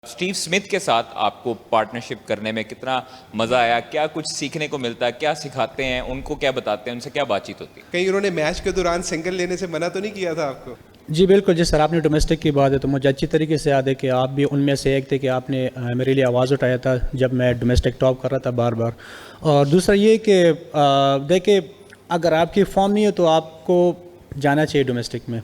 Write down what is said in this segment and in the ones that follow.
Steve Smith के साथ आपको पार्टनरशिप करने में कितना मज़ा आया? क्या कुछ सीखने को मिलता है? क्या सिखाते हैं? उनको क्या बताते हैं? उनसे क्या बातचीत होती है? कहीं उन्होंने मैच के दौरान सिंगल लेने से मना तो नहीं किया था आपको? जी बिल्कुल, जिस सर आपने डोमेस्टिक की बात है तो मुझे अच्छी तरीके से याद है कि आप भी उनमें से एक थे कि आपने मेरे लिए आवाज़ उठाया था जब मैं डोमेस्टिक टॉप कर रहा था बार बार। और दूसरा ये कि देखिए, अगर आपकी फॉर्म नहीं है तो आपको जाना चाहिए डोमेस्टिक में,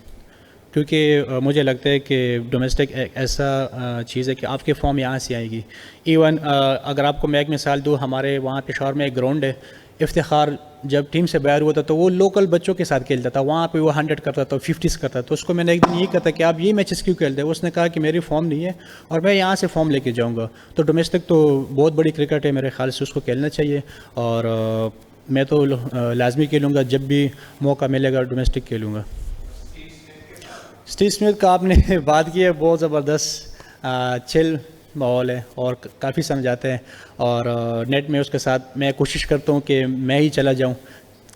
क्योंकि मुझे लगता है कि डोमेस्टिक एक ऐसा चीज़ है कि आपकी फॉर्म यहाँ से आएगी। इवन अगर आपको मैं एक मिसाल दूँ, हमारे वहाँ पेशावर में एक ग्राउंड है, इफ्तिखार जब टीम से बाहर हुआ था तो वो लोकल बच्चों के साथ खेलता था, वहाँ पे वो 100 करता था, 50s करता था। तो उसको मैंने एक दिन ये कहा था कि आप ये मैचेस क्यों खेलते हैं? उसने कहा कि मेरी फॉर्म नहीं है और मैं यहाँ से फॉर्म लेके जाऊँगा। तो डोमेस्टिक तो बहुत बड़ी क्रिकेट है, मेरे ख्याल से उसको खेलना चाहिए और मैं तो लाजमी खेलूँगा, जब भी मौका मिलेगा डोमेस्टिक खेलूँगा। स्टीव स्मिथ का आपने बात की है, बहुत ज़बरदस्त चिल माहौल है और काफ़ी समझाते हैं और नेट में उसके साथ मैं कोशिश करता हूँ कि मैं ही चला जाऊँ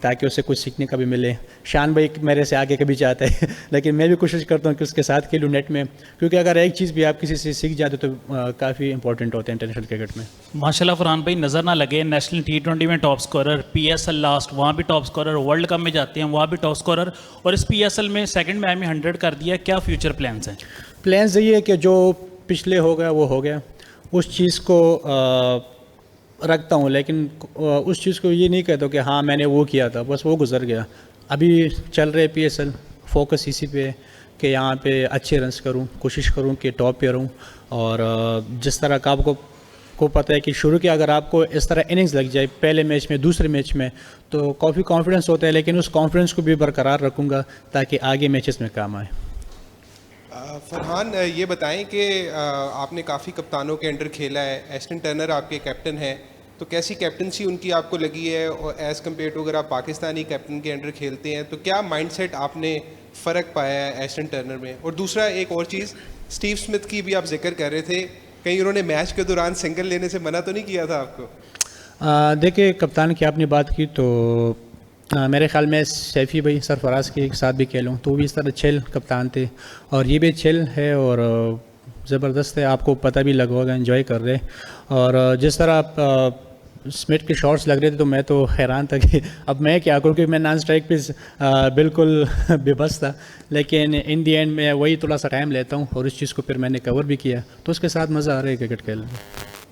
ताकि उससे कुछ सीखने का भी मिले। शान भाई मेरे से आगे कभी चाहते हैं लेकिन मैं भी कोशिश करता हूँ कि उसके साथ खेलूँ नेट में, क्योंकि अगर एक चीज़ भी आप किसी से सीख जाते तो काफ़ी इंपॉर्टेंट होते हैं इंटरनेशनल क्रिकेट में। माशाल्लाह फरहान भाई, नज़र ना लगे, नेशनल T20 में टॉप स्कोरर, PSL लास्ट वहाँ भी टॉप स्कोरर, वर्ल्ड कप में जाते हैं वहाँ भी टॉप स्कोरर और इस PSL में सेकंड मैच में 100 कर दिया। क्या फ्यूचर प्लान्स हैं? प्लान्स ये है कि जो पिछले हो गया वो हो गया, उस चीज़ को रखता हूँ, लेकिन उस चीज़ को ये नहीं कहता कि हाँ मैंने वो किया था, बस वो गुजर गया। अभी चल रहे PSL, फोकस इसी पे है कि यहाँ पे अच्छे रन्स करूँ, कोशिश करूँ कि टॉप पे रहूँ। और जिस तरह का आपको पता है कि शुरू के अगर आपको इस तरह इनिंग्स लग जाए पहले मैच में, दूसरे मैच में, तो काफ़ी कॉन्फिडेंस होता है, लेकिन उस कॉन्फिडेंस को भी बरकरार रखूँगा ताकि आगे मैचेस में काम आए। फरहान, ये बताएं कि आपने काफ़ी कप्तानों के अंडर खेला है, एस्टन टर्नर आपके कैप्टन हैं, तो कैसी कैप्टनसी उनकी आपको लगी है? और एज़ कम्पेयर टू अगर आप पाकिस्तानी कैप्टन के अंडर खेलते हैं तो क्या माइंडसेट आपने फ़र्क पाया है एस्टन टर्नर में? और दूसरा एक और चीज़, स्टीव स्मिथ की भी आप जिक्र कर रहे थे, कहीं उन्होंने मैच के दौरान सिंगल लेने से मना तो नहीं किया था आपको? देखिए, कप्तान की आपने बात की तो मेरे ख्याल में सैफ़ी भाई सरफराज के साथ भी खेलूँ तो वो भी इस तरह चिल कप्तान थे और ये भी चिल है और ज़बरदस्त है, आपको पता भी लगा होगा, एंजॉय कर रहे। और जिस तरह आप स्मिथ के शॉट्स लग रहे थे तो मैं तो हैरान था कि अब मैं क्या करूँ, कि मैं नॉन स्ट्राइक पे बिल्कुल बेबस था, लेकिन इन दी एंड मैं वही थोड़ा सा टाइम लेता हूँ और इस चीज़ को फिर मैंने कवर भी किया, तो उसके साथ मज़ा आ रहा है क्रिकेट खेलने में।